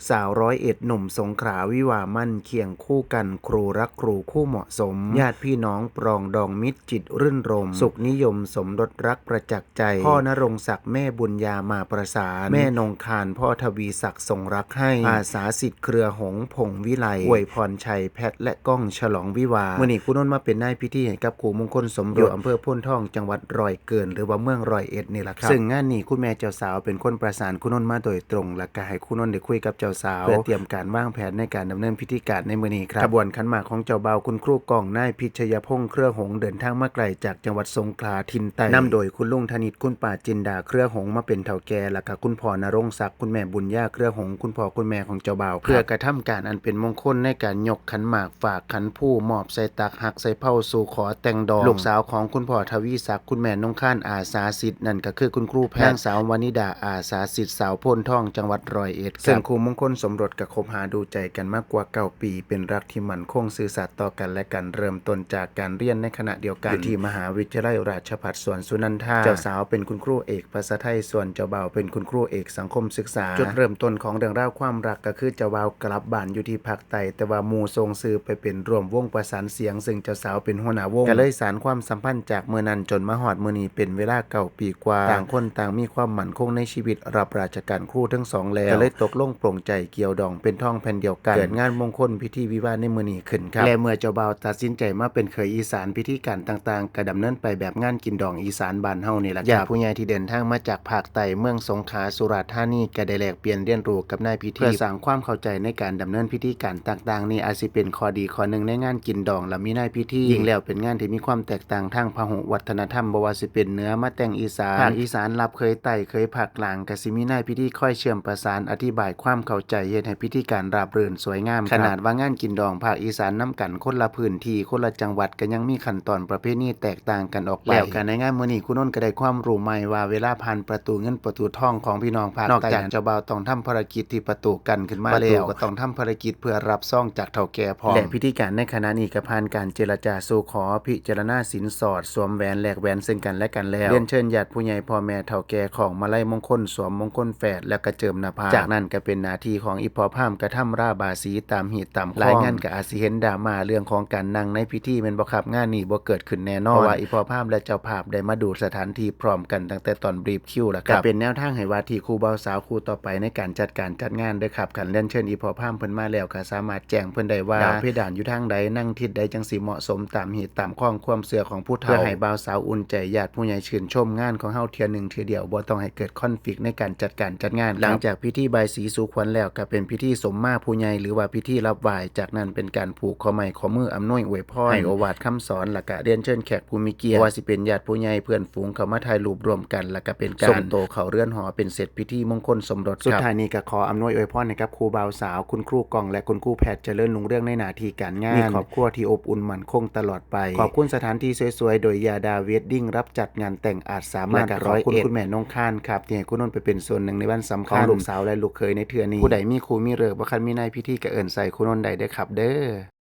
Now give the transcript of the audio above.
สาวร้อยเอ็ดหนุ่มสงขลาวิวามั่นเคียงคู่กันครูรักครูคู่เหมาะสมญาติพี่น้องปรองดองมิตรจิตรื่นรมสุขนิยมสมรสรักประจักษ์ใจพ่อนรงศักดิ์แม่บุญญามาประสานแม่นงคารพ่อทวีศักดิ์ทรงรักให้อาสาสิทธิ์เครือหงส์พงวิไลอวยพรชัยแพทย์และก้องฉลองวิวาเมื่อนี้คุณนนท์มาเป็นนายพิธีให้กับครูมงคลสมรสอำเภอพ้นทองจังหวัดร้อยเกินหรือว่าเมืองร้อยเอ็ดนี่แหละครับซึ่งงานนี้คุณแม่เจ้าสาวเป็นคนประสานคุณนนท์มาโดยตรงและก็ให้คุณนนท์ได้คุยกับเจ้าสาวเพื่อเตรียมการวางแผนในการดำเนินพิธีการในมื้อนี้ครับขบวนขันหมากของเจ้าบ่าวคุณครูกองนายพิชยพงษ์เครือหงส์เดินทางมาไกลจากจังหวัดสงขลาถิ่นใต้นำโดยคุณลุงธนิตคุณป้าจินดาเครือหงส์มาเป็นเฒ่าแก่และก็คุณพ่อนรงศักดิ์คุณแม่บุญญาเครือหงส์คุณพ่อคุณแม่ของเจ้าบ่าวเพื่อกระทำการอันเป็นมงคลในการยกขันหมากฝากขันผู้มอบใส่ตักหักใส่เผาสู่ขอแต่งดองลูกสาวของคุณพ่อทวีศักดิ์คุณแม่นงคานอาสาสิทธิ์นั่นก็คือคุณครูแพทย์นางสาววนิดาอาสาสิทธิ์สาวพ้นทองจังหวัดร้อยเอ็ดซึ่งครูมงคลสมรสกับคบหาดูใจกันมากกว่า9 ปีเป็นรักที่มั่นคงซื่อสัตย์ต่อกันและกันเริ่มต้นจากการเรียนในขณะเดียวกันที่มหาวิทยาลัยราชภัฏสวนสุนันทาเจ้าสาวเป็นคุณครูเอกภาษาไทยส่วนเจ้าบ่าวเป็นคุณครูเอกสังคมศึกษาจุดเริ่มต้นของเรื่องราวความรักก็คือเจ้าบ่าวกลับบ้านอยู่ที่ภาคใต้แต่ว่าหมู่ทรงซื้อไปเป็นร่วมวงประสานเสียงซึ่งเจ้าสาวเป็นหัวหน้าวงก็เลยสานความสัมพันธ์จากเมื่อนั้นจนมาฮอดมื้อนี้เป็นเวลา9 ปีกว่าต่างคนต่างมีความมั่นคงในชีวิตรับราชการครูทั้งสองแล้วก็เลยตกลงปลงใจเกี่ยวดองเป็นท้องแผ่นเดียวกันเกิดงานมงคลพิธีวิวาห์ในมื้อนี้ขึ้นครับและเมื่อเจ้าบ่าวตัดสินใจมาเป็นเขยอีสานพิธีการต่างๆก็ดำเนินไปแบบงานกินดองอีสานบ้านเฮานี่ล่ะญาติผู้ใหญ่ที่เดินทางมาจากภาคใต้เมืองสงขลาสุราษฎร์ธานีก็ได้แลกเปลี่ยนเรียนรู้กับนายพิธีเพื่อสร้างความเข้าใจในการดำเนินพิธีการต่างๆนี่อาจสิเป็นข้อดีข้อหนึ่งในงานกินดองและมีนายพิธียิ่งแล้วเป็นงานที่มีความแตกต่างทางพหุวัฒนธรรมบ่ว่าสิเป็นเหนือมาแต่งอีสานภาคอีสานรับเคยใต้เคยภาคกลางก็สิมีนายพิธีค่อยเชื่อมประสานอธิบายความเข้าใจเฮ็ดให้พิธีการราบรื่นสวยงามขนาดว่างานกินดองภาคอีสานนำกันคนละพื้นที่คนละจังหวัดก็ยังมีขั้นตอนประเพณีแตกต่างกันออกไปแล้วกันในงานมื้อนี้คุณนนท์ก็ได้ความรู้ใหม่ว่าเวลาผ่านประตูเงินประตูทองของพี่น้องภาคใต้นอกจากเจ้าบ่าวต้องทำภารกิจที่ประตูกันขึ้นมาแล้วก็ต้องทำภารกิจเพื่อรับซองจากเฒ่าแก่พร้อมและพิธีการในคณะนี้ก็ผ่านการเจรจาสู่ขอพิจารณาสินสอดสวมแหวนแลกแหวนซึ่งกันและกันแล้วเรียนเชิญญาติผู้ใหญ่พ่อแม่เฒ่าแก่ของมาลัยมงคลสวมมงคลแฝดและกระเจิมหน้าผากจากนั้นก็เป็นหน้าที่ของอีพ่อพราหมณ์กระทำราบาสีตามหีตามคล้องรายงานก็อาจสิเห็นดราม่าเรื่องของการนั่งในพิธีแม่นบ่ครับงานนี้บ่เกิดขึ้นแน่นอนเพราะว่าอีพ่อพราหมณ์และเจ้าภาพได้มาดูสถานที่พร้อมกันตั้งแต่ตอนบรีฟคิวแล้วครับก็เป็นแนวทางให้ว่าที่ครูบ่าวสาวครูต่อไปในการจัดการจัดงานเด้อครับคันเรียนเชิญอีพ่อพราหมณ์เพิ่นมาแล้วก็สามารถแจ้งเพิ่นได้ว่าดาวเพดานอยู่ทางใดนั่งทิศใดจังสิเหมาะสมตามหีตามคล้องความเชื่อของผู้เฒ่าเพื่อให้บ่าวสาวอุ่นใจญาติผู้ใหญ่ชื่นชมงานของเฮาเทื่อหนึ่งเทื่อเดียวบ่ต้องให้เกิดคอนฟลิกต์ในการจัดการจัดงานหลังจากพิธีบายสีสู่ขวัญแล้วก็เป็นพิธีสมมาผู้ใหญ่หรือว่าพิธีรับไหว้จากนั้นเป็นการผูกข้อไม้ข้อมืออำนวยอวยพรให้โอวาทคำสอนแล้วก็เรียนเชิญแขกผู้มีเกียรติว่าสิเป็นญาติผู้ใหญ่เพื่อนฝูงเข้ามาถ่ายรูปรวมกันแล้วก็เป็นการส่งโตเข้าเรือนหอเป็นเสร็จพิธีมงคลสมรสสุดท้ายนี้ก็ขออำนวยอวยพรให้กับครูบ่าวสาวคุณครูกองและคุณครูแพทย์เจริญรุ่งเรืองในหน้าที่การงานมีครอบครัวที่อบอุ่นมั่นคงตลอดไปขอบคุณสถานที่สวยๆโดยยาดาเวดดิ้งรับจัดงานแต่งอาจสามารถขอบคุณคุณแม่น้องคานครับที่ให้คุณนนท์ไปเป็นส่วนหนึ่งในวันสำคัญของลูกสาวและลูกเขยในเทื่อนี้ผู้ใดมีครูมีฤกษ์บ่คันมีนายพิธีก็เอิ้นใส่คุณนนท์ได้เด้อครับเด้อ